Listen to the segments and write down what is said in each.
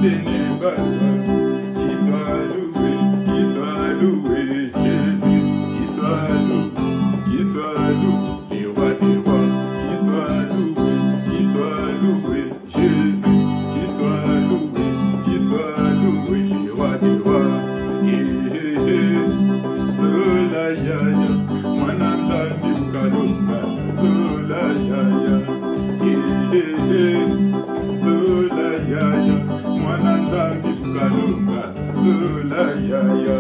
ce n'est pas toi. Qu'il soit loué, Jésus, qu'il soit loué, les rois des rois, qu'il soit loué, Jésus, qu'il soit loué, les rois des rois. Zola yaya, mwananza mbukalonga, zola yaya, zola yaya, mwananza mbukalonga, zola yaya.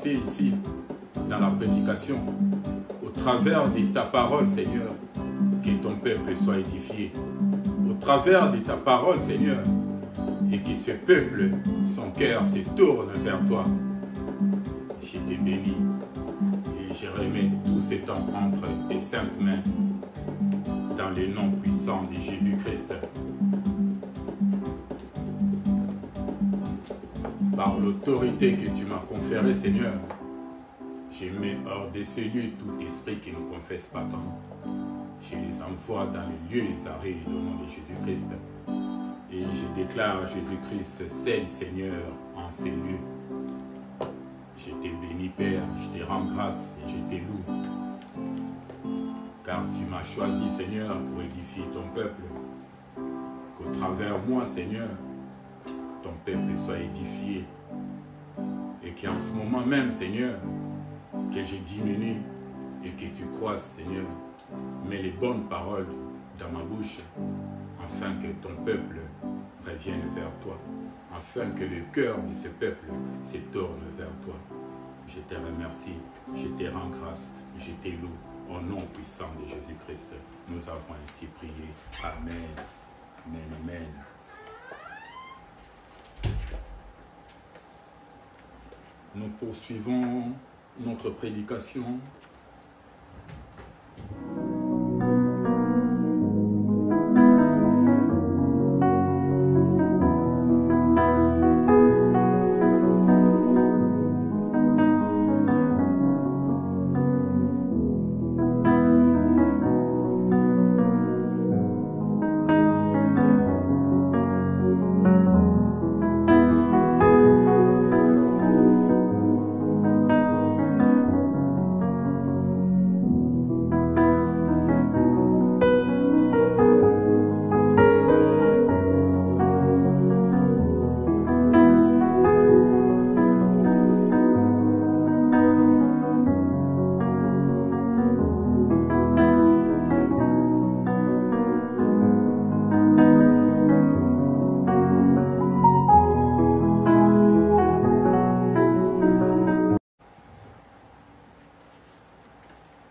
Ici, dans la prédication, au travers de ta parole, Seigneur, que ton peuple soit édifié. Au travers de ta parole, Seigneur, et que ce peuple, son cœur se tourne vers toi. Je te bénis et je remets tout ce temps entre tes saintes mains, dans le nom puissant de Jésus-Christ. Par l'autorité que tu m'as conférée, Seigneur, je mets hors de ce lieu tout esprit qui ne confesse pas ton nom. Je les envoie dans les lieux arrêtés au nom de Jésus-Christ. Et je déclare Jésus-Christ seul Seigneur en ces lieux. Je te bénis, Père, je te rends grâce et je te loue. Car tu m'as choisi, Seigneur, pour édifier ton peuple. Qu'au travers moi, Seigneur, ton peuple soit édifié et qu'en ce moment même, Seigneur, que je diminue et que tu croisses, Seigneur, mets les bonnes paroles dans ma bouche afin que ton peuple revienne vers toi, afin que le cœur de ce peuple se tourne vers toi. Je te remercie, je te rends grâce, je te loue au nom puissant de Jésus-Christ. Nous avons ainsi prié. Amen. Amen. Amen. Nous poursuivons notre prédication.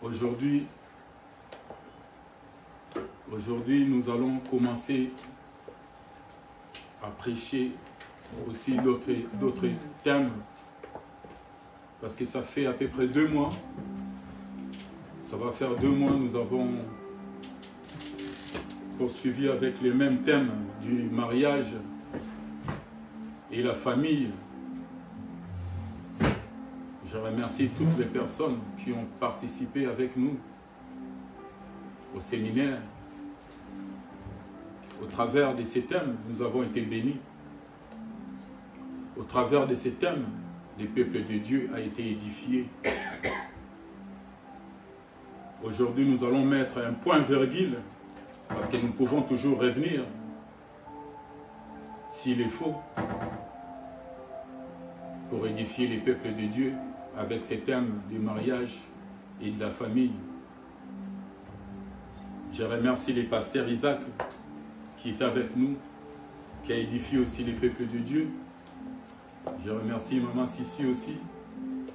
Aujourd'hui, nous allons commencer à prêcher aussi d'autres thèmes, parce que ça fait à peu près 2 mois, ça va faire 2 mois, nous avons poursuivi avec les mêmes thèmes du mariage et la famille. Je remercie toutes les personnes qui ont participé avec nous au séminaire. Au travers de ces thèmes, nous avons été bénis. Au travers de ces thèmes, le peuple de Dieu a été édifié. Aujourd'hui, nous allons mettre un point-virgule, parce que nous pouvons toujours revenir, s'il est faux, pour édifier les peuples de Dieu avec ces thèmes du mariage et de la famille. Je remercie les pasteurs Isaac qui est avec nous, qui a édifié aussi les peuples de Dieu. Je remercie Maman Sissi aussi,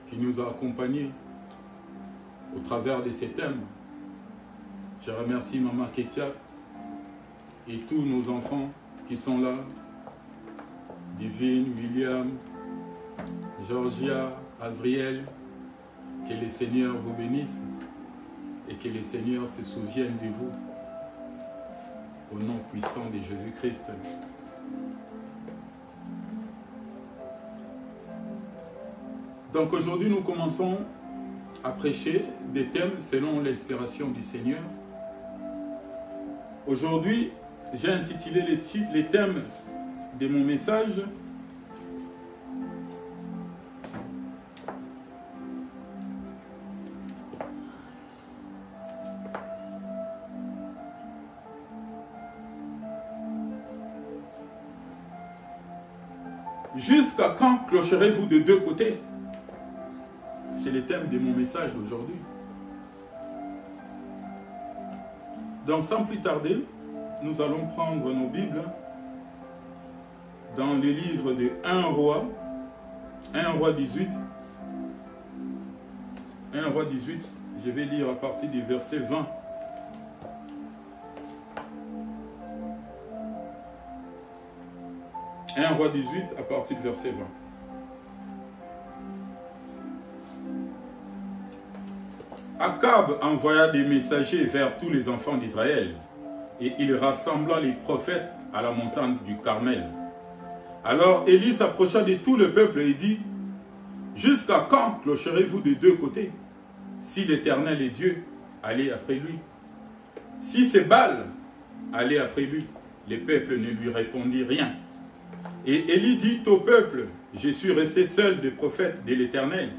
qui nous a accompagnés au travers de ces thèmes. Je remercie Maman Ketia et tous nos enfants qui sont là, Divine, William, Georgia, Azriel. Que le Seigneur vous bénisse et que le Seigneur se souvienne de vous. Au nom puissant de Jésus-Christ. Donc aujourd'hui, nous commençons à prêcher des thèmes selon l'inspiration du Seigneur. Aujourd'hui, j'ai intitulé les thèmes de mon message. Jusqu'à quand clocherez-vous de 2 côtés? C'est le thème de mon message d'aujourd'hui. Donc sans plus tarder, nous allons prendre nos Bibles dans le livre de 1 Roi 18. 1 Roi 18, je vais lire à partir du verset 20. « 1 Roi 18 à partir du verset 20. Akab envoya des messagers vers tous les enfants d'Israël, et il rassembla les prophètes à la montagne du Carmel. Alors Élie s'approcha de tout le peuple et dit, « Jusqu'à quand clocherez-vous de 2 côtés? Si l'Éternel est Dieu, allez après lui. Si c'est Baal, allez après lui. » Le peuple ne lui répondit rien. Et Élie dit au peuple, « Je suis resté seul des prophètes de l'Éternel,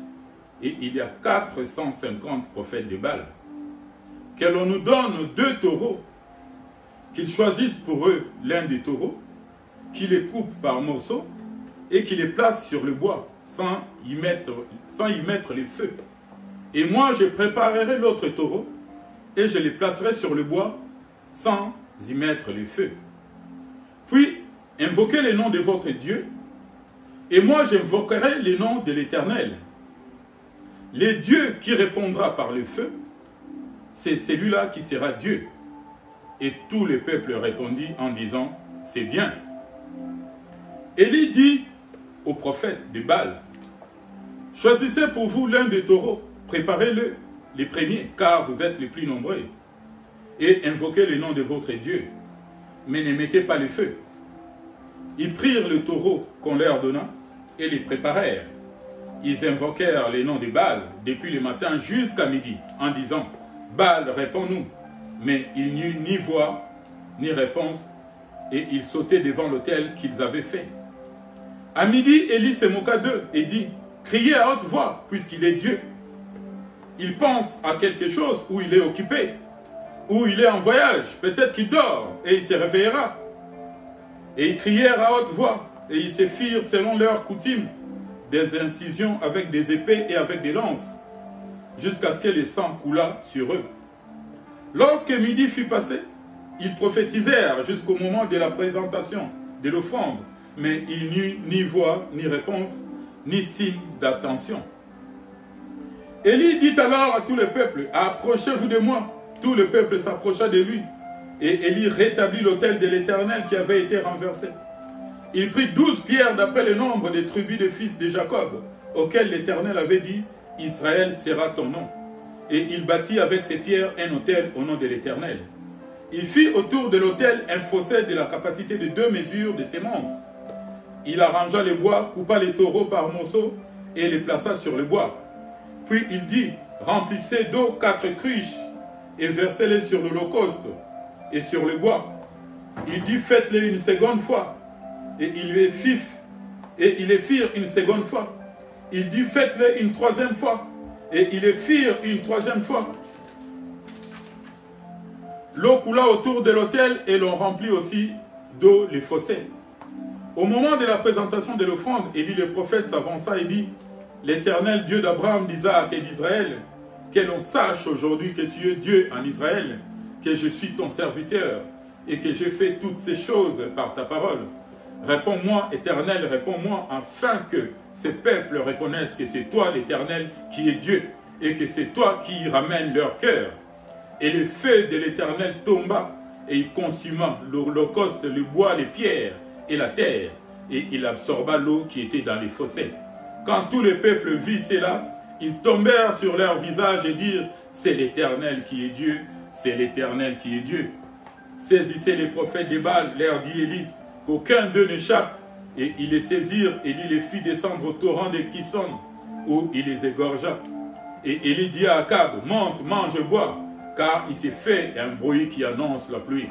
et il y a 450 prophètes de Baal. Que l'on nous donne 2 taureaux, qu'ils choisissent pour eux l'un des taureaux, qu'ils les coupent par morceaux, et qu'ils les placent sur le bois, sans y mettre les feux. Et moi, je préparerai l'autre taureau, et je les placerai sur le bois, sans y mettre les feux. Puis, invoquez le nom de votre Dieu, et moi j'invoquerai le nom de l'Éternel. Le Dieu qui répondra par le feu, c'est celui-là qui sera Dieu. » Et tout le peuple répondit en disant, « C'est bien. » Élie dit au prophète de Baal, « Choisissez pour vous l'un des taureaux, préparez-le, les premiers, car vous êtes les plus nombreux, et invoquez le nom de votre Dieu, mais ne mettez pas le feu. » Ils prirent le taureau qu'on leur donna et les préparèrent. Ils invoquèrent les noms de Baal depuis le matin jusqu'à midi, en disant, « Baal, réponds-nous. » Mais il n'y eut ni voix, ni réponse, et ils sautaient devant l'autel qu'ils avaient fait. À midi, Élie se moqua d'eux et dit, « Criez à haute voix, puisqu'il est Dieu. Il pense à quelque chose où il est occupé, où il est en voyage, peut-être qu'il dort, et il se réveillera. » Et ils crièrent à haute voix, et ils se firent selon leur coutume des incisions avec des épées et avec des lances, jusqu'à ce que le sang coulât sur eux. Lorsque midi fut passé, ils prophétisèrent jusqu'au moment de la présentation de l'offrande, mais il n'y eut ni voix, ni réponse, ni signe d'attention. Élie dit alors à tout le peuple, approchez-vous de moi. Tout le peuple s'approcha de lui. Et Élie rétablit l'autel de l'Éternel qui avait été renversé. Il prit 12 pierres d'après le nombre des tribus des fils de Jacob, auxquels l'Éternel avait dit, Israël sera ton nom. Et il bâtit avec ces pierres un autel au nom de l'Éternel. Il fit autour de l'autel un fossé de la capacité de 2 mesures de semences. Il arrangea les bois, coupa les taureaux par morceaux et les plaça sur le bois. Puis il dit, remplissez d'eau 4 cruches et versez-les sur l'holocauste et sur le bois. Il dit, faites-les une seconde fois. Et ils les firent une seconde fois. Il dit, faites-les une troisième fois. Et ils les firent une troisième fois. L'eau coula autour de l'autel et l'on remplit aussi d'eau les fossés. Au moment de la présentation de l'offrande, Élie le prophète s'avança et dit, l'Éternel Dieu d'Abraham, d'Isaac et d'Israël, que l'on sache aujourd'hui que tu es Dieu en Israël, que je suis ton serviteur et que j'ai fait toutes ces choses par ta parole. Réponds-moi, Éternel, réponds-moi, afin que ces peuples reconnaissent que c'est toi, l'Éternel, qui est Dieu, et que c'est toi qui ramènes leur cœur. Et le feu de l'Éternel tomba, et il consuma l'holocauste, le bois, les pierres et la terre, et il absorba l'eau qui était dans les fossés. Quand tout le peuple vit cela, ils tombèrent sur leur visage et dirent, c'est l'Éternel qui est Dieu, c'est l'Éternel qui est Dieu. Saisissez les prophètes des Baals, leur dit Élie, qu'aucun d'eux n'échappe. Et ils les saisirent, Élie les fit descendre au torrent de Kison, où il les égorgea. Et Élie dit à Akab, monte, mange, bois, car il s'est fait un bruit qui annonce la pluie.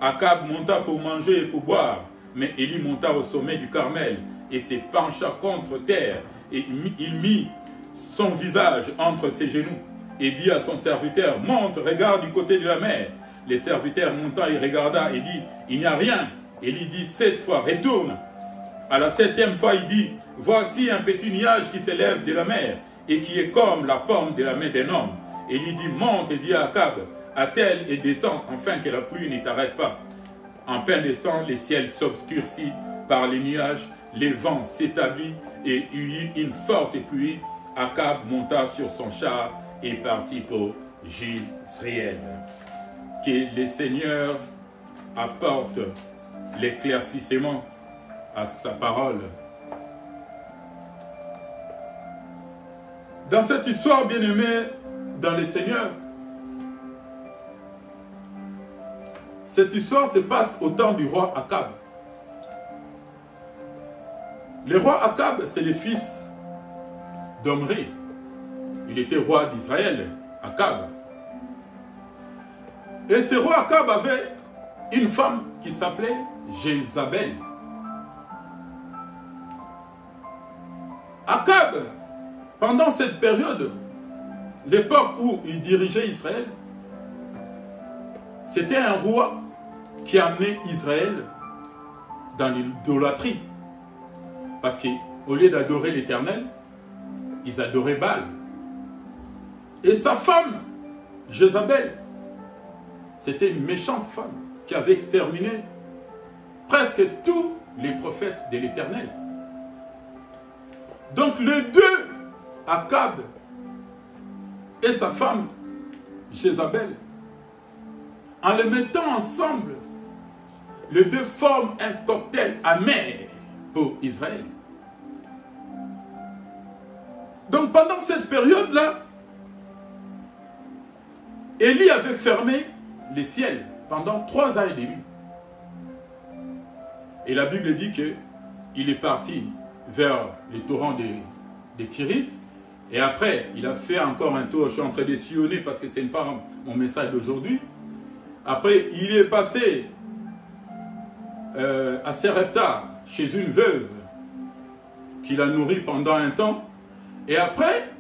Akab monta pour manger et pour boire, mais Élie monta au sommet du Carmel, et se pencha contre terre, et il mit son visage entre ses genoux, et dit à son serviteur, monte, regarde du côté de la mer. Le serviteur monta et regarda, et dit, il n'y a rien. Élie dit 7 fois, retourne. À la 7e fois, il dit, voici un petit nuage qui s'élève de la mer, et qui est comme la pomme de la main d'un homme. Élie dit, monte, et dit à Akab, attelle et descend, afin que la pluie ne t'arrête pas. En plein descend, le ciel s'obscurcit par les nuages, les vents s'établit, et il y eut une forte pluie. Akab monta sur son char et partit pour Jezréel. Que le Seigneur apporte l'éclaircissement à sa parole. Dans cette histoire, bien-aimée, dans le Seigneur, cette histoire se passe au temps du roi Akab. Le roi Akab, c'est le fils d'Omri. Il était roi d'Israël, Akab. Et ce roi Akab avait une femme qui s'appelait Jézabel. Akab, pendant cette période, l'époque où il dirigeait Israël, c'était un roi qui a amené Israël dans l'idolâtrie. Parce qu'au lieu d'adorer l'Éternel, ils adoraient Baal. Et sa femme, Jézabel, c'était une méchante femme qui avait exterminé presque tous les prophètes de l'Éternel. Donc les deux, Akab et sa femme, Jézabel, en les mettant ensemble, les deux forment un cocktail amer pour Israël. Donc pendant cette période-là, Élie avait fermé les ciels pendant 3 ans et demi. Et la Bible dit qu'il est parti vers les torrents des Kirites. Et après, il a fait encore un tour. Je suis en train de sillonner parce que ce n'est pas mon message d'aujourd'hui. Après, il est passé à Serepta, chez une veuve qu'il a nourrie pendant un temps. Et après,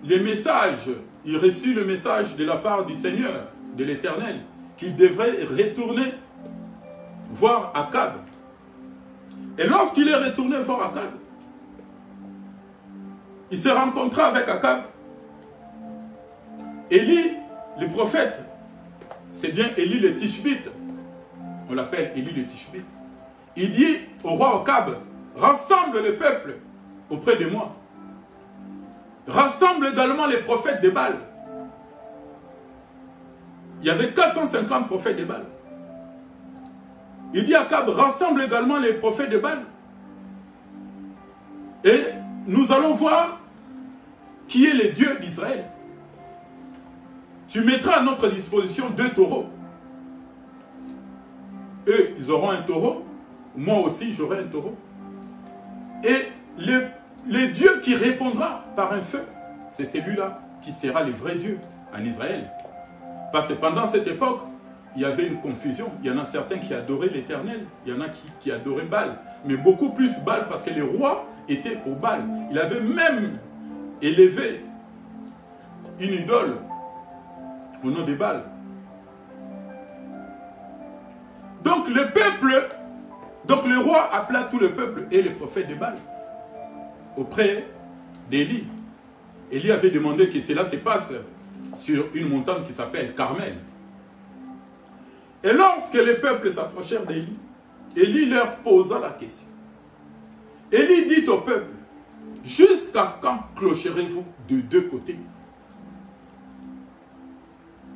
les messages, il reçut le message de la part du Seigneur, de l'Éternel, qu'il devrait retourner voir Akab. Et lorsqu'il est retourné voir Akab, il s'est rencontré avec Akab. Élie, le prophète, c'est bien Élie le Tishbite. On l'appelle Élie le Tishbite. Il dit au roi Akab, rassemble le peuple auprès de moi. rassemble également les prophètes de Baal. Il y avait 450 prophètes de Baal. Il dit à Akab, rassemble également les prophètes de Baal. Et nous allons voir qui est le Dieu d'Israël. Tu mettras à notre disposition 2 taureaux. Eux, ils auront un taureau. Moi aussi, j'aurai un taureau. Et le Dieu qui répondra par un feu, c'est celui-là qui sera le vrai Dieu en Israël. Parce que pendant cette époque, il y avait une confusion. Il y en a certains qui adoraient l'Éternel. Il y en a qui adoraient Baal. Mais beaucoup plus Baal parce que les rois étaient pour Baal. Il avait même élevé une idole au nom de Baal. Donc le peuple, donc le roi appela tout le peuple et les prophètes de Baal auprès d'Élie. Élie avait demandé que cela se passe sur une montagne qui s'appelle Carmel. Et lorsque les peuples s'approchèrent d'Élie, Élie leur posa la question. Élie dit au peuple, jusqu'à quand clocherez-vous de 2 côtés?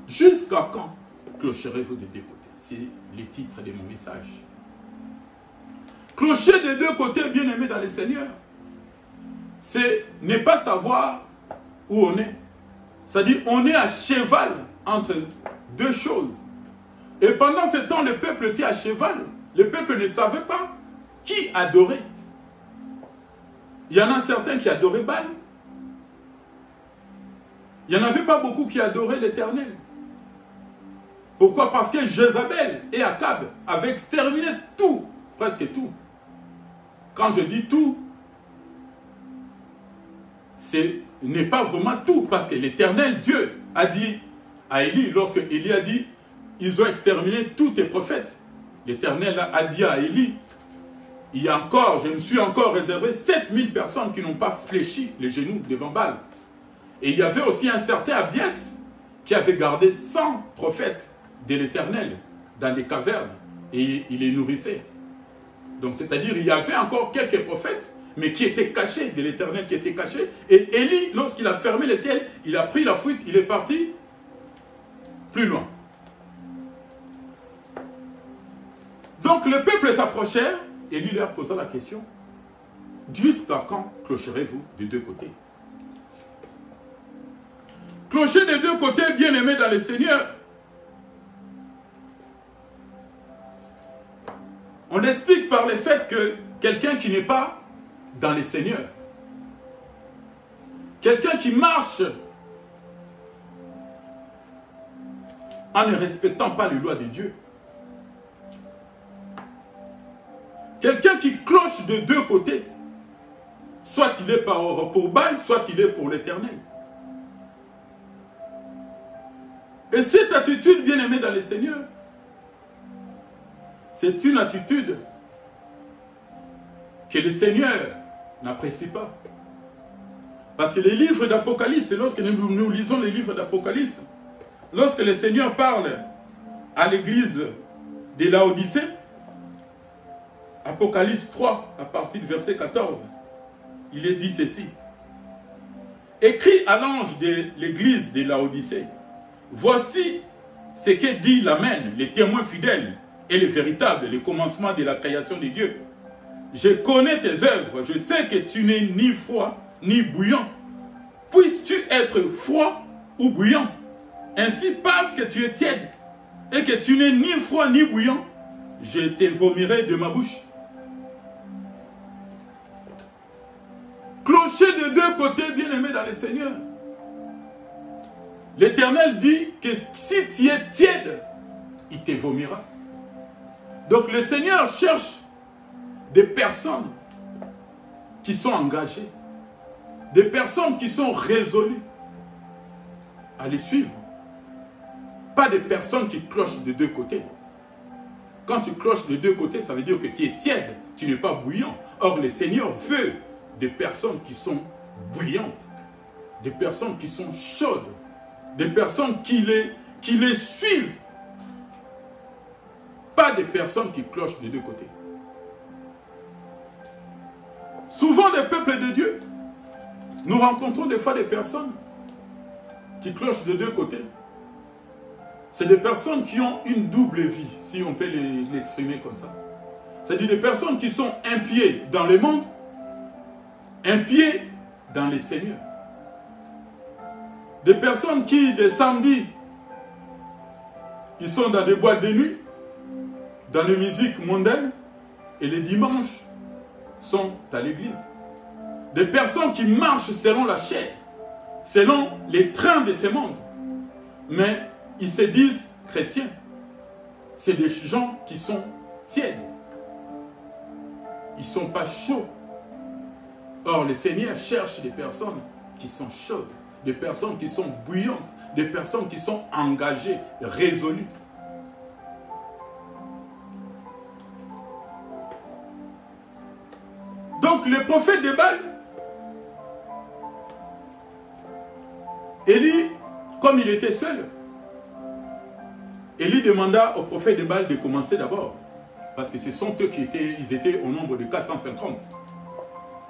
Jusqu'à quand clocherez-vous de 2 côtés? C'est le titre de mon message. Clocher de 2 côtés, bien-aimés dans le Seigneur, c'est ne pas savoir où on est. C'est-à-dire, on est à cheval entre 2 choses. Et pendant ce temps, le peuple était à cheval. Le peuple ne savait pas qui adorait. Il y en a certains qui adoraient Baal. Il n'y en avait pas beaucoup qui adoraient l'Éternel. Pourquoi? Parce que Jézabel et Akab avaient exterminé tout, presque tout. Quand je dis tout, ce n'est pas vraiment tout, parce que l'Éternel Dieu a dit à Élie, lorsque Élie a dit, ils ont exterminé tous tes prophètes. L'Éternel a dit à Élie, il y a encore, je me suis encore réservé 7000 personnes qui n'ont pas fléchi les genoux devant Baal. Et il y avait aussi un certain Abiès qui avait gardé 100 prophètes de l'Éternel dans des cavernes et il les nourrissait. Donc c'est-à-dire il y avait encore quelques prophètes mais qui étaient cachés de l'Éternel, qui étaient cachés. Et Élie, lorsqu'il a fermé le ciel, il a pris la fuite, il est parti plus loin. Donc le peuple s'approchait, Élie leur posa la question, jusqu'à quand clocherez-vous de 2 côtés? Clocher des 2 côtés, bien-aimés dans le Seigneur. On explique par le fait que quelqu'un qui n'est pas dans le Seigneur, quelqu'un qui marche en ne respectant pas les lois de Dieu, quelqu'un qui cloche de 2 côtés, soit il est pour Baal, soit il est pour l'Éternel. Et cette attitude, bien-aimée dans le Seigneur, c'est une attitude que le Seigneur n'apprécie pas. Parce que les livres d'Apocalypse, lorsque nous lisons les livres d'Apocalypse, lorsque le Seigneur parle à l'église de Laodicée, Apocalypse 3, à partir du verset 14, il est dit ceci. Écrit à l'ange de l'église de Laodicée, voici ce que dit l'Amen, les témoins fidèles et les véritables, le commencement de la création de Dieu. Je connais tes œuvres, je sais que tu n'es ni froid ni bouillant. Puisses-tu être froid ou bouillant? Ainsi, parce que tu es tiède et que tu n'es ni froid ni bouillant, je te vomirai de ma bouche. Clocher de 2 côtés, bien-aimé dans le Seigneur. L'Éternel dit que si tu es tiède, il te vomira. Donc le Seigneur cherche des personnes qui sont engagées, des personnes qui sont résolues à les suivre. Pas des personnes qui clochent de 2 côtés. Quand tu cloches de 2 côtés, ça veut dire que tu es tiède, tu n'es pas bouillant. Or, le Seigneur veut des personnes qui sont bouillantes, des personnes qui sont chaudes, des personnes qui les suivent. Pas des personnes qui clochent de 2 côtés. Souvent, les peuples de Dieu, Nous rencontrons des fois des personnes qui clochent de deux côtés. C'est des personnes qui ont une double vie, si on peut l'exprimer comme ça. C'est-à-dire des personnes qui sont un pied dans le monde, un pied dans les seigneurs. Des personnes qui, des samedis, ils sont dans des boîtes de nuit, dans les musiques mondaines, et les dimanches sont à l'église. Des personnes qui marchent selon la chair, selon les trains de ce monde. Mais ils se disent chrétiens. C'est des gens qui sont tièdes. Ils ne sont pas chauds. Or, le Seigneur cherche des personnes qui sont chaudes, des personnes qui sont bouillantes, des personnes qui sont engagées, résolues. Donc, le prophète de Baal, Élie, comme il était seul, Élie demanda au prophète de Baal de commencer d'abord. Parce que ce sont eux qui étaient au nombre de 450.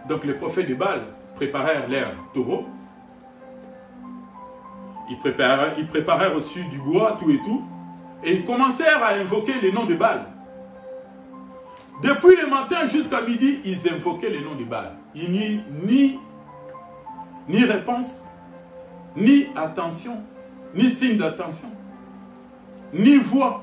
Donc les prophètes de Baal préparèrent leur taureau. Ils préparèrent aussi du bois, tout et tout. Et ils commencèrent à invoquer les noms de Baal. Depuis le matin jusqu'à midi, ils invoquaient les noms de Baal. Il n'y eut ni réponse, ni attention, ni signe d'attention, ni voix.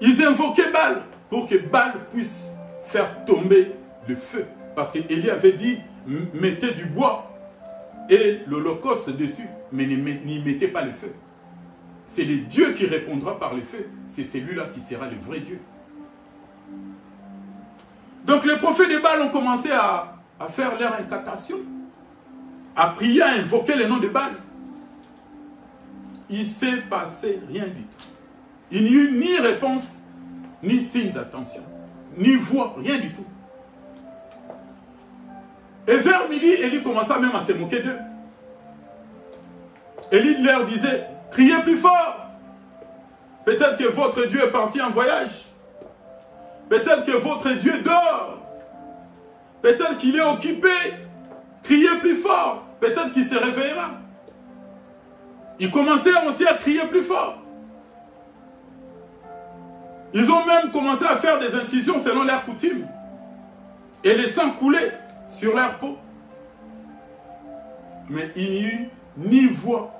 Ils invoquaient Baal pour que Baal puisse faire tomber le feu. Parce qu'Élie avait dit, mettez du bois et l'holocauste dessus, mais n'y mettez pas le feu. C'est le Dieu qui répondra par le feu. C'est celui-là qui sera le vrai Dieu. Donc les prophètes de Baal ont commencé à faire leur incantation, à prier, à invoquer le nom de Baal. Il ne s'est passé rien du tout. Il n'y eut ni réponse, ni signe d'attention, ni voix, rien du tout. Et vers midi, Élie commença même à se moquer d'eux. Élie leur disait, criez plus fort. Peut-être que votre Dieu est parti en voyage. Peut-être que votre Dieu dort. Peut-être qu'il est occupé. Criez plus fort. Peut-être qu'il se réveillera. Ils commencèrent aussi à crier plus fort. Ils ont même commencé à faire des incisions selon leur coutume. Et les sangs coulaient sur leur peau. Mais il n'y eut ni voix,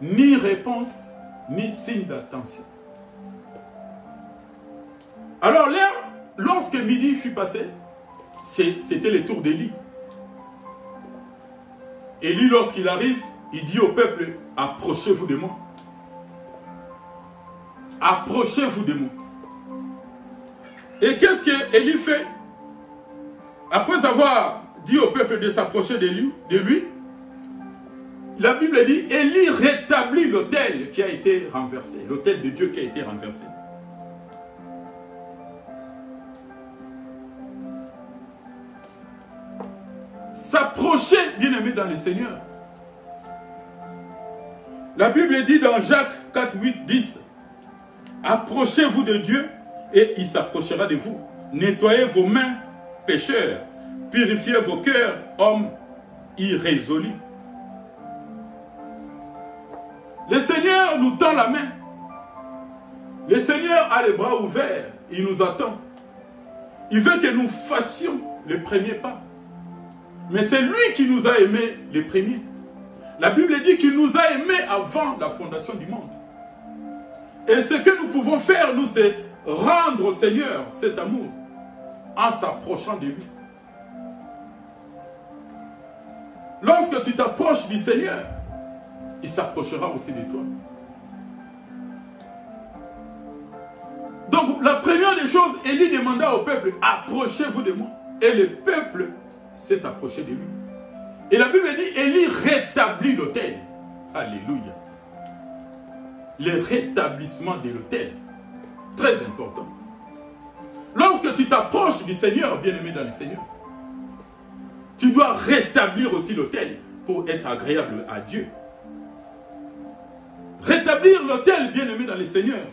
ni réponse, ni signe d'attention. Alors lorsque midi fut passé, c'était le tour d'Élie. Élie, lorsqu'il arrive, il dit au peuple, approchez-vous de moi. Approchez-vous de moi. Et qu'est-ce qu'Élie fait? Après avoir dit au peuple de s'approcher de lui, la Bible dit, Élie rétablit l'autel qui a été renversé, l'autel de Dieu qui a été renversé. S'approcher, bien-aimé dans le Seigneur. La Bible dit dans Jacques 4, 8, 10, approchez-vous de Dieu et il s'approchera de vous. Nettoyez vos mains, pécheurs. Purifiez vos cœurs, hommes irrésolus. Le Seigneur nous tend la main. Le Seigneur a les bras ouverts. Il nous attend. Il veut que nous fassions le premier pas. Mais c'est lui qui nous a aimés les premiers. La Bible dit qu'il nous a aimés avant la fondation du monde. Et ce que nous pouvons faire, nous, c'est rendre au Seigneur cet amour en s'approchant de lui. Lorsque tu t'approches du Seigneur, il s'approchera aussi de toi. Donc, la première des choses, Élie demanda au peuple, approchez-vous de moi. Et le peuple s'est approché de lui. Et la Bible dit, Élie rétablit l'autel. Alléluia. Le rétablissement de l'autel. Très important. Lorsque tu t'approches du Seigneur, bien-aimé dans le Seigneur, tu dois rétablir aussi l'autel pour être agréable à Dieu. Rétablir l'autel, bien-aimé dans le Seigneur,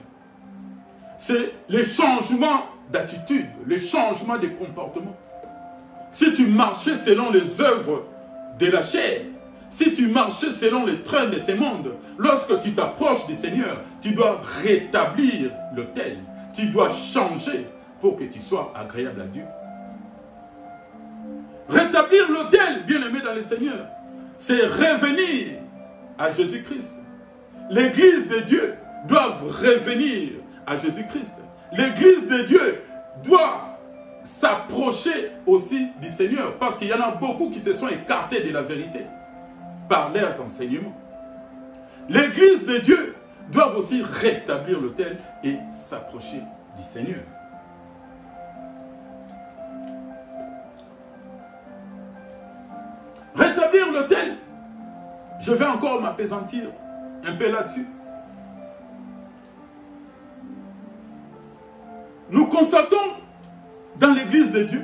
c'est le changement d'attitude, le changement de comportement. si tu marchais selon les œuvres de la chair, si tu marchais selon les trains de ce monde, lorsque tu t'approches du Seigneur, tu dois rétablir l'autel. Tu dois changer pour que tu sois agréable à Dieu. Rétablir l'autel, bien-aimé dans le Seigneur, c'est revenir à Jésus-Christ. L'Église de Dieu doit revenir à Jésus-Christ. L'Église de Dieu doit s'approcher aussi du Seigneur, parce qu'il y en a beaucoup qui se sont écartés de la vérité par leurs enseignements. L'Église de Dieu doit aussi rétablir l'autel et s'approcher du Seigneur. Rétablir l'autel, je vais encore m'appesantir un peu là-dessus. Nous constatons dans l'Église de Dieu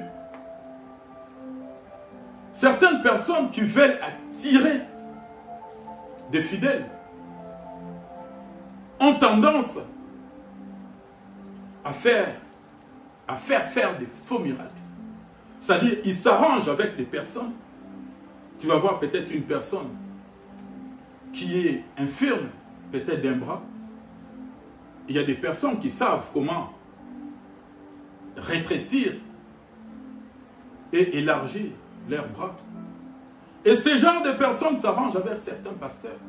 certaines personnes qui veulent attirer des fidèles ont tendance à faire des faux miracles. C'est-à-dire, ils s'arrangent avec des personnes. Tu vas voir peut-être une personne qui est infirme, peut-être d'un bras. Il y a des personnes qui savent comment rétrécir et élargir leurs bras. Et ce genre de personnes s'arrangent avec certains pasteurs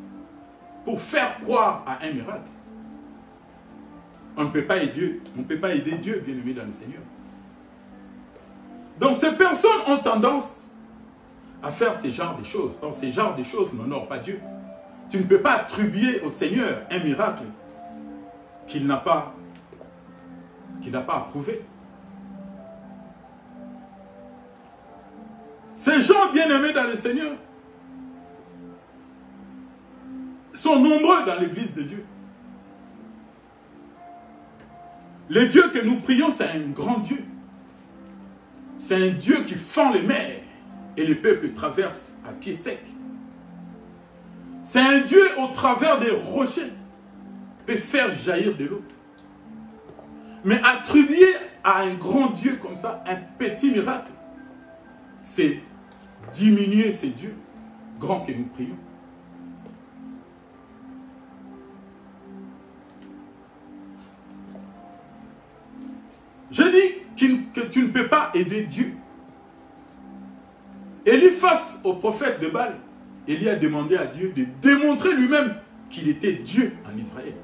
pour faire croire à un miracle. On ne peut pas aider Dieu, bien-aimé dans le Seigneur. Donc ces personnes ont tendance à faire ce genre de choses. Or, ce genre de choses n'honorent pas Dieu. Tu ne peux pas attribuer au Seigneur un miracle qu'il n'a pas approuvé. Ces gens bien-aimés dans le Seigneur sont nombreux dans l'Église de Dieu. Le Dieu que nous prions, c'est un grand Dieu. C'est un Dieu qui fend les mers et les peuples traversent à pied sec. C'est un Dieu au travers des rochers peut faire jaillir de l'eau. Mais attribuer à un grand Dieu comme ça un petit miracle, c'est diminuer ces dieux grands que nous prions. Je dis que tu ne peux pas aider Dieu. Élie, face au prophète de Baal, Élie a demandé à Dieu de démontrer lui-même qu'il était Dieu en Israël.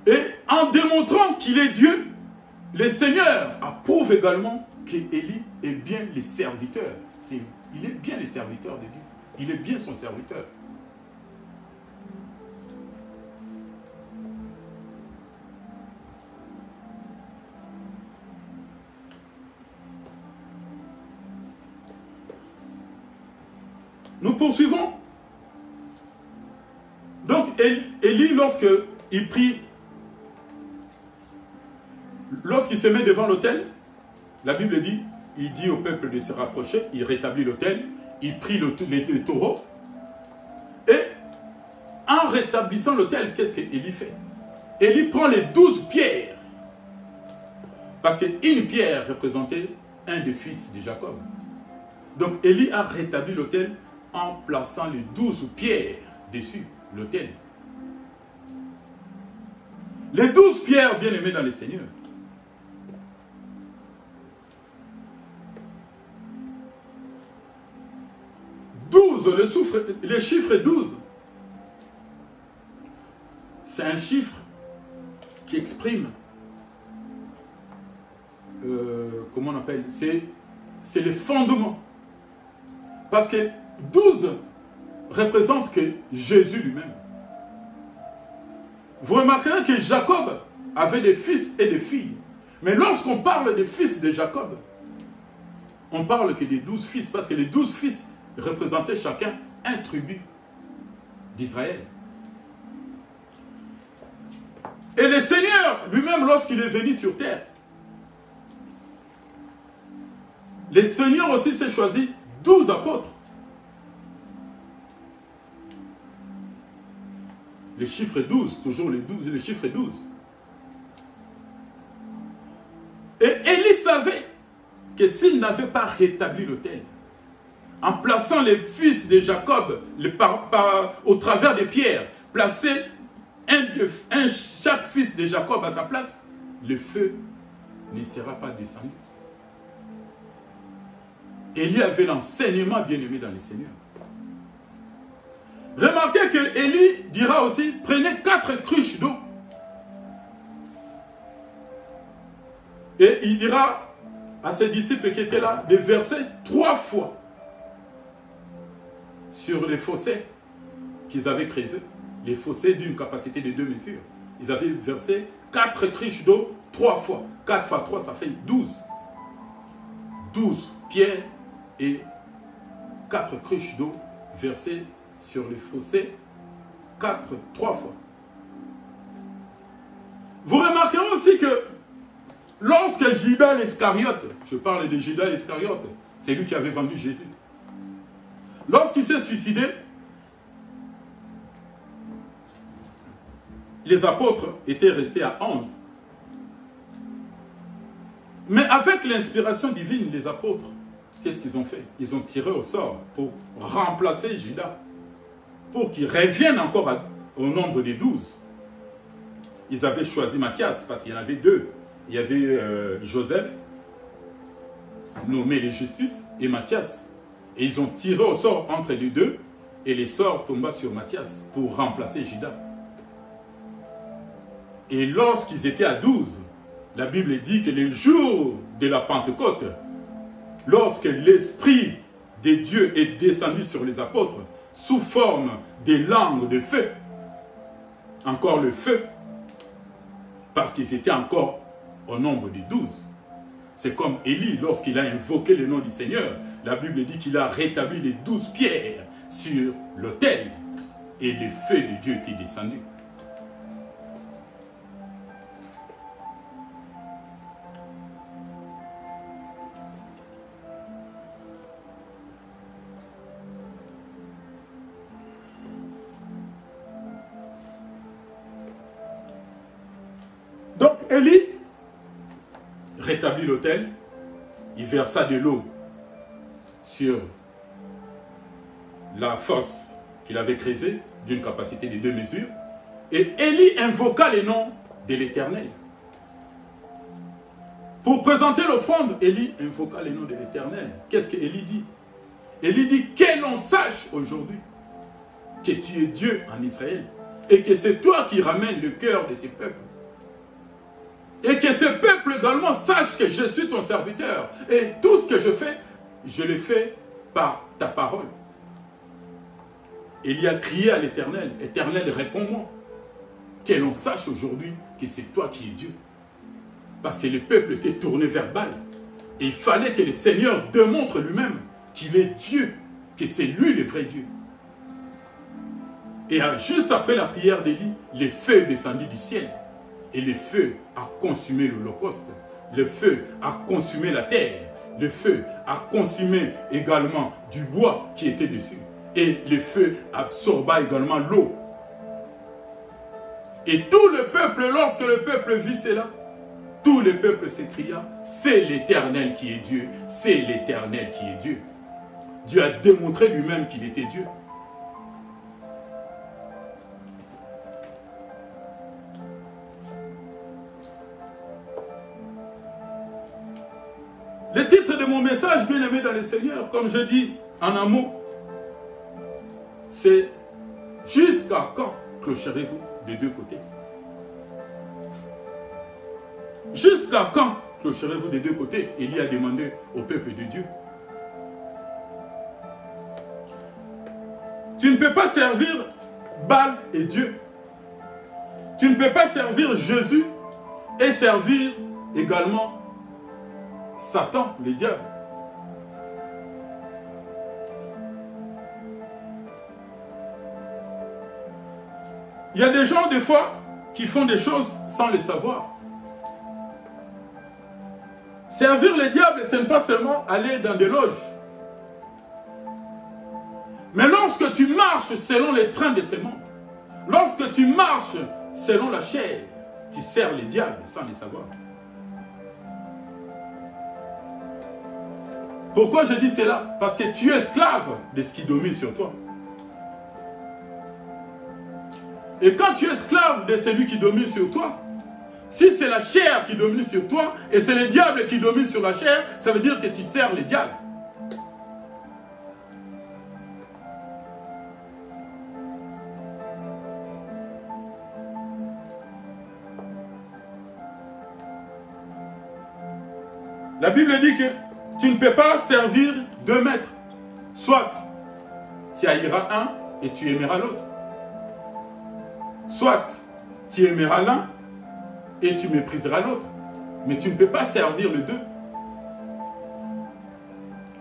Et en démontrant qu'il est Dieu, le Seigneur approuve également qu'Élie est bien le serviteur. Il est bien le serviteur de Dieu. Il est bien son serviteur. Nous poursuivons. Donc, Élie, lorsqu'il prie, lorsqu'il se met devant l'autel, la Bible dit, il dit au peuple de se rapprocher, il rétablit l'autel, il prie le taureau. Et en rétablissant l'autel, qu'est-ce qu'Élie fait? Élie prend les 12 pierres. Parce qu'une pierre représentait un des fils de Jacob. Donc Élie a rétabli l'autel en plaçant les 12 pierres dessus, l'autel. Les 12 pierres bien-aimées dans le Seigneur. Le chiffre 12, c'est un chiffre qui exprime, comment on appelle, c'est le fondement. Parce que 12 représente que Jésus lui-même. Vous remarquerez que Jacob avait des fils et des filles. Mais lorsqu'on parle des fils de Jacob, on parle que des 12 fils, parce que les 12 fils représentaient chacun un tribu d'Israël. Et le Seigneur lui-même, lorsqu'il est venu sur terre, le Seigneur aussi s'est choisi 12 apôtres. Le chiffre 12, toujours le chiffre 12. Et Élie savait que s'il n'avait pas rétabli l'autel, en plaçant les fils de Jacob au travers des pierres, placer chaque fils de Jacob à sa place, le feu ne sera pas descendu. Élie avait l'enseignement bien-aimé dans le Seigneur. Remarquez que Élie dira aussi, prenez 4 cruches d'eau. Et il dira à ses disciples qui étaient là, de verser 3 fois sur les fossés qu'ils avaient creusés. Les fossés d'une capacité de 2 mesures. Ils avaient versé 4 cruches d'eau 3 fois. 4 fois 3, ça fait 12. 12 pierres et 4 cruches d'eau versées sur les fossés 3 fois. Vous remarquerez aussi que lorsque Judas l'Iscariote, je parle de Judas l'Iscariote, c'est lui qui avait vendu Jésus. Lorsqu'il s'est suicidé, les apôtres étaient restés à 11. Mais avec l'inspiration divine, les apôtres, qu'est-ce qu'ils ont fait? Ils ont tiré au sort pour remplacer Judas, pour qu'il revienne encore au nombre des 12. Ils avaient choisi Matthias, parce qu'il y en avait 2. Il y avait Joseph, nommé le Justus, et Matthias. Et ils ont tiré au sort entre les 2, et les sorts tombaient sur Matthias, pour remplacer Judas. Et lorsqu'ils étaient à 12, la Bible dit que le jour de la Pentecôte, lorsque l'Esprit de Dieu est descendu sur les apôtres, sous forme des langues de feu, encore le feu, parce qu'ils étaient encore au nombre de 12. C'est comme Élie, lorsqu'il a invoqué le nom du Seigneur, la Bible dit qu'il a rétabli les 12 pierres sur l'autel, et le feu de Dieu était descendu. Donc Élie rétablit l'autel, il versa de l'eau sur la fosse qu'il avait creusée d'une capacité de 2 mesures, et Élie invoqua le nom de l'Éternel. Pour présenter l'offrande, Élie invoqua le nom de l'Éternel. Qu'est-ce que Élie dit? Élie dit que l'on sache aujourd'hui que tu es Dieu en Israël et que c'est toi qui ramènes le cœur de ces peuples. Et que ce peuple également sache que je suis ton serviteur. Et tout ce que je fais, je le fais par ta parole. Il y a crié à l'Éternel. Éternel, réponds-moi. Que l'on sache aujourd'hui que c'est toi qui es Dieu. Parce que le peuple était tourné vers Baal. Et il fallait que le Seigneur démontre lui-même qu'il est Dieu. Que c'est lui le vrai Dieu. Et juste après la prière d'Élie, le feu est descendu du ciel. Et le feu a consumé l'holocauste. Le feu a consumé la terre. Le feu a consumé également du bois qui était dessus. Et le feu absorba également l'eau. Et tout le peuple, lorsque le peuple vit cela, tout le peuple s'écria, c'est l'Éternel qui est Dieu. C'est l'Éternel qui est Dieu. Dieu a démontré lui-même qu'il était Dieu. Le titre de mon message, bien aimé dans le Seigneur, comme je dis en un mot, c'est « Jusqu'à quand clocherez-vous des 2 côtés ?» Jusqu'à quand clocherez-vous des 2 côtés? Élie a demandé au peuple de Dieu. Tu ne peux pas servir Baal et Dieu. Tu ne peux pas servir Jésus et servir également Satan, le diable. Il y a des gens, des fois, qui font des choses sans les savoir. Servir le diable, ce n'est pas seulement aller dans des loges. Mais lorsque tu marches selon les trains de ce monde, lorsque tu marches selon la chair, tu sers le diable sans le savoir. Pourquoi je dis cela? Parce que tu es esclave de ce qui domine sur toi. Et quand tu es esclave de celui qui domine sur toi, si c'est la chair qui domine sur toi et c'est le diable qui domine sur la chair, ça veut dire que tu sers le diable. La Bible dit que tu ne peux pas servir deux maîtres. Soit tu haïras un et tu aimeras l'autre. Soit tu aimeras l'un et tu mépriseras l'autre. Mais tu ne peux pas servir les deux.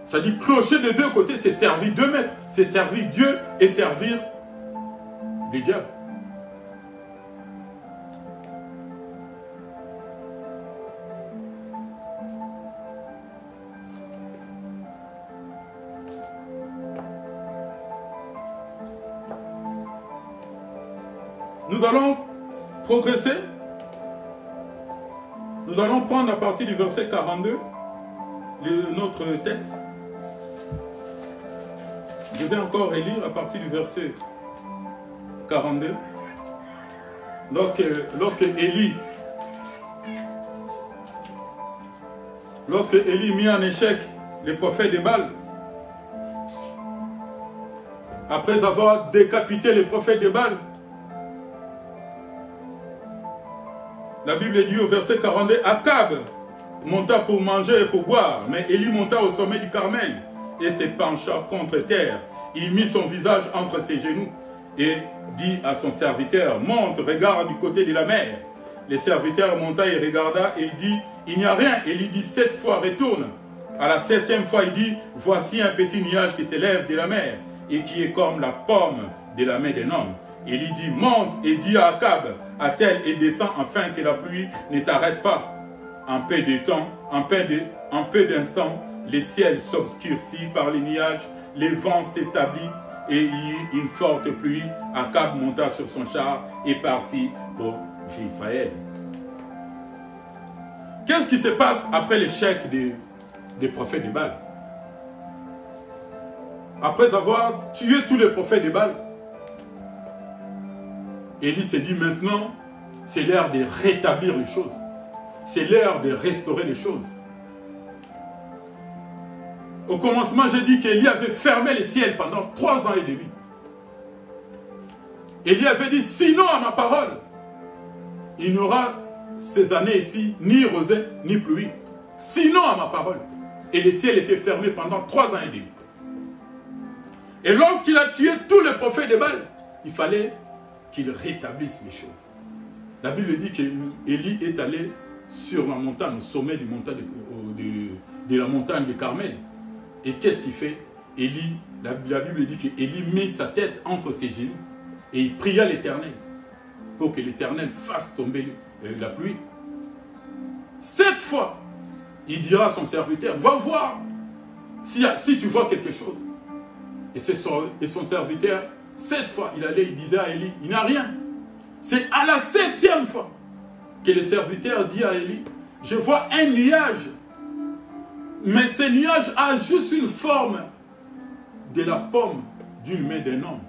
Ça dit clocher de deux côtés, c'est servir deux maîtres. C'est servir Dieu et servir le diable. Nous allons progresser. Nous allons prendre à partir du verset 42 notre texte. Je vais encore relire à partir du verset 42. Lorsque Élie mit en échec les prophètes de Baal, après avoir décapité les prophètes de Baal, la Bible dit au verset 42, Akab monta pour manger et pour boire, mais Élie monta au sommet du Carmel et se pencha contre terre. Il mit son visage entre ses genoux et dit à son serviteur, monte, regarde du côté de la mer. Le serviteur monta et regarda et dit, il n'y a rien. Élie dit 7 fois, retourne. À la 7e fois, il dit, voici un petit nuage qui s'élève de la mer et qui est comme la pomme de la main d'un homme. Élie dit, monte et dit à Akab, attelle et descend afin que la pluie ne t'arrête pas. En peu de temps, en peu d'instants, le ciel s'obscurcit par les nuages, les vents s'établit et il y eut une forte pluie. Akab monta sur son char et partit pour Israël. Qu'est-ce qui se passe après l'échec des prophètes de Baal? Après avoir tué tous les prophètes de Baal, Élie s'est dit maintenant, c'est l'heure de rétablir les choses. C'est l'heure de restaurer les choses. Au commencement, j'ai dit qu'Élie avait fermé les ciels pendant 3 ans et demi. Élie avait dit, sinon à ma parole, il n'y aura ces années ici, ni rosée, ni pluie. Sinon à ma parole. Et les ciels étaient fermés pendant 3 ans et demi. Et lorsqu'il a tué tous les prophètes de Baal, il fallait qu'il rétablisse les choses. La Bible dit qu'Élie est allé sur la montagne, au sommet de la montagne de Carmel. Et qu'est-ce qu'il fait? Élie, la Bible dit qu'Élie mit sa tête entre ses genoux et il pria l'Éternel pour que l'Éternel fasse tomber la pluie. 7 fois, il dira à son serviteur, va voir si tu vois quelque chose. Et son serviteur, 7 fois, il disait à Élie, il n'y a rien. C'est à la 7e fois que le serviteur dit à Élie, je vois un nuage, mais ce nuage a juste une forme de la pomme d'une main d'un homme.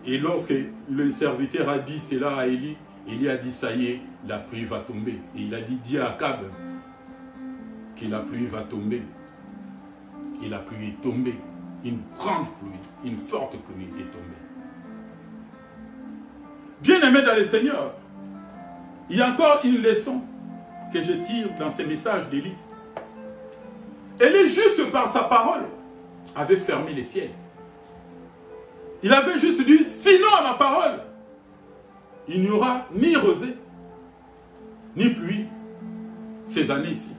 Et lorsque le serviteur a dit cela à Élie, Élie a dit, ça y est, la pluie va tomber. Et il a dit, dis à Akab que la pluie va tomber. Et la pluie est tombée. Une grande pluie, une forte pluie est tombée. Bien-aimés dans le Seigneur, il y a encore une leçon que je tire dans ces messages d'Élie. Élie, juste par sa parole, avait fermé les ciels. Il avait juste dit, sinon à ma parole, il n'y aura ni rosée, ni pluie ces années-ci.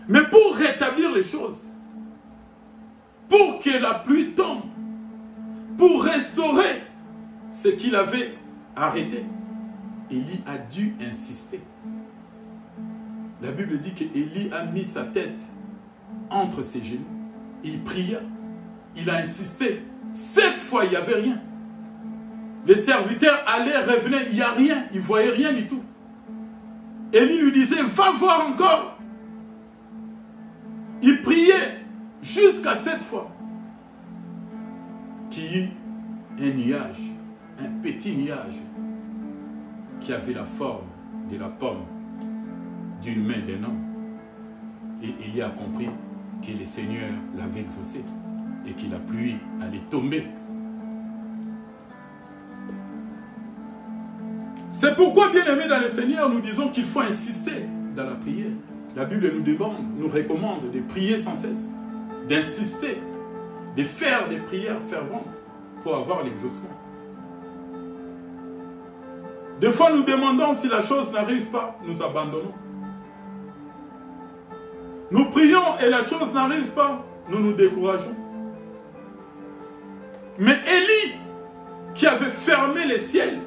Mais pour rétablir les choses, pour que la pluie tombe, pour restaurer ce qu'il avait arrêté, Élie a dû insister. La Bible dit qu'Élie a mis sa tête entre ses genoux. Il pria. Il a insisté. 7 fois, il n'y avait rien. Les serviteurs allaient, revenaient, il n'y a rien. Ils ne voyaient rien du tout. Élie lui disait, va voir encore. Il priait jusqu'à 7 fois qu'il y eut un nuage, un petit nuage qui avait la forme de la pomme d'une main d'un homme. Et Élie a compris que le Seigneur l'avait exaucé et que la pluie allait tomber. C'est pourquoi, bien aimés dans le Seigneur, nous disons qu'il faut insister dans la prière. La Bible nous demande, nous recommande de prier sans cesse, d'insister, de faire des prières ferventes pour avoir l'exaucement. Des fois, nous demandons si la chose n'arrive pas, nous abandonnons. Nous prions et la chose n'arrive pas, nous nous décourageons. Mais Élie, qui avait fermé les ciels,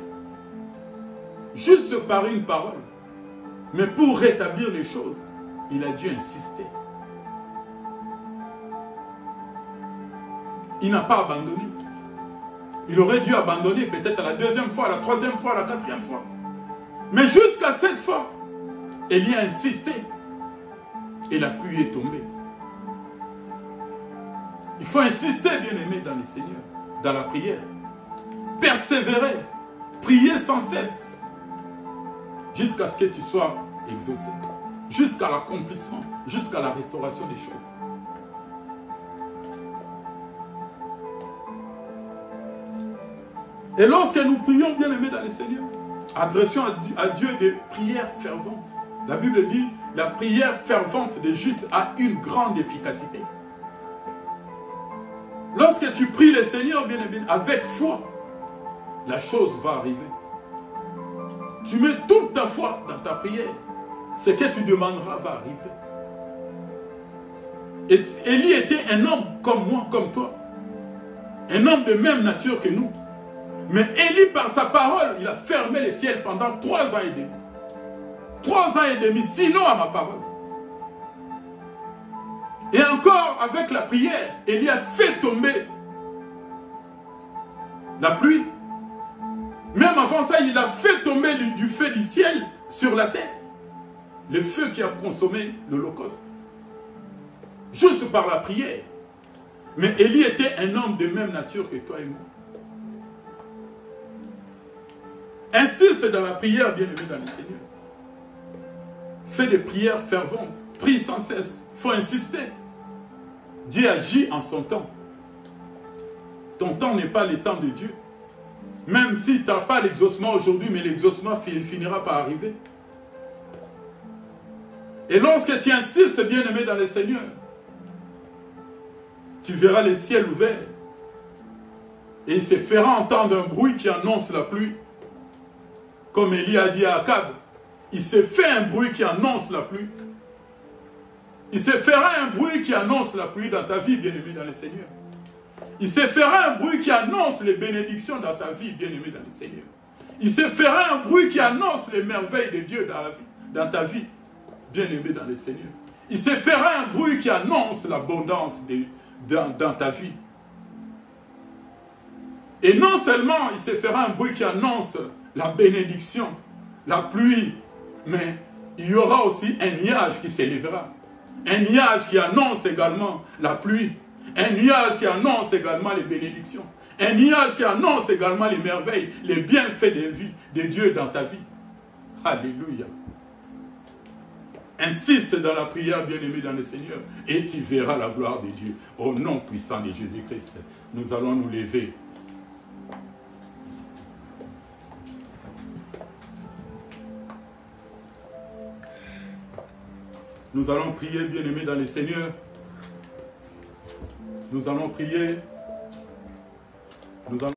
juste par une parole, mais pour rétablir les choses, il a dû insister. Il n'a pas abandonné. Il aurait dû abandonner peut-être à la deuxième fois, à la troisième fois, à la quatrième fois. Mais jusqu'à 7 fois, Élie a insisté. Et la pluie est tombée. Il faut insister, bien aimé, dans le Seigneur, dans la prière. Persévérer, prier sans cesse, jusqu'à ce que tu sois exaucé, jusqu'à l'accomplissement, jusqu'à la restauration des choses. Et lorsque nous prions, bien aimé, dans le Seigneur, adressons à Dieu des prières ferventes. La Bible dit, la prière fervente des justes a une grande efficacité. Lorsque tu pries le Seigneur, bien aimé, avec foi, la chose va arriver. Tu mets toute ta foi dans ta prière. Ce que tu demanderas va arriver. Et Élie était un homme comme moi, comme toi. Un homme de même nature que nous. Mais Élie, par sa parole, il a fermé les ciels pendant 3 ans et demi. 3 ans et demi, sinon à ma parole. Et encore, avec la prière, Élie a fait tomber la pluie. Même avant ça, il a fait tomber du feu du ciel sur la terre. Le feu qui a consommé l'Holocauste. Juste par la prière. Mais Élie était un homme de même nature que toi et moi. Insiste dans la prière, bien-aimé dans le Seigneur. Fais des prières ferventes. Prie sans cesse. Il faut insister. Dieu agit en son temps. Ton temps n'est pas le temps de Dieu. Même si tu n'as pas l'exaucement aujourd'hui, mais l'exaucement finira par arriver. Et lorsque tu insistes, bien-aimé dans le Seigneur, tu verras les ciels ouverts. Et il se fera entendre un bruit qui annonce la pluie. Comme Élie a dit à Akab, il se fait un bruit qui annonce la pluie. Il se fera un bruit qui annonce la pluie dans ta vie, bien-aimé dans le Seigneur. Il se fera un bruit qui annonce les bénédictions dans ta vie, bien-aimé dans le Seigneur. Il se fera un bruit qui annonce les merveilles de Dieu dans ta vie, bien-aimé dans le Seigneur. Il se fera un bruit qui annonce l'abondance dans ta vie. Et non seulement il se fera un bruit qui annonce la bénédiction, la pluie, mais il y aura aussi un nuage qui s'élèvera. Un nuage qui annonce également la pluie. Un nuage qui annonce également les bénédictions. Un nuage qui annonce également les merveilles, les bienfaits de Dieu dans ta vie. Alléluia. Insiste dans la prière, bien-aimé dans le Seigneur, et tu verras la gloire de Dieu. Au nom puissant de Jésus-Christ, nous allons nous lever. Nous allons prier, bien-aimés dans le Seigneur. Nous allons prier. Nous allons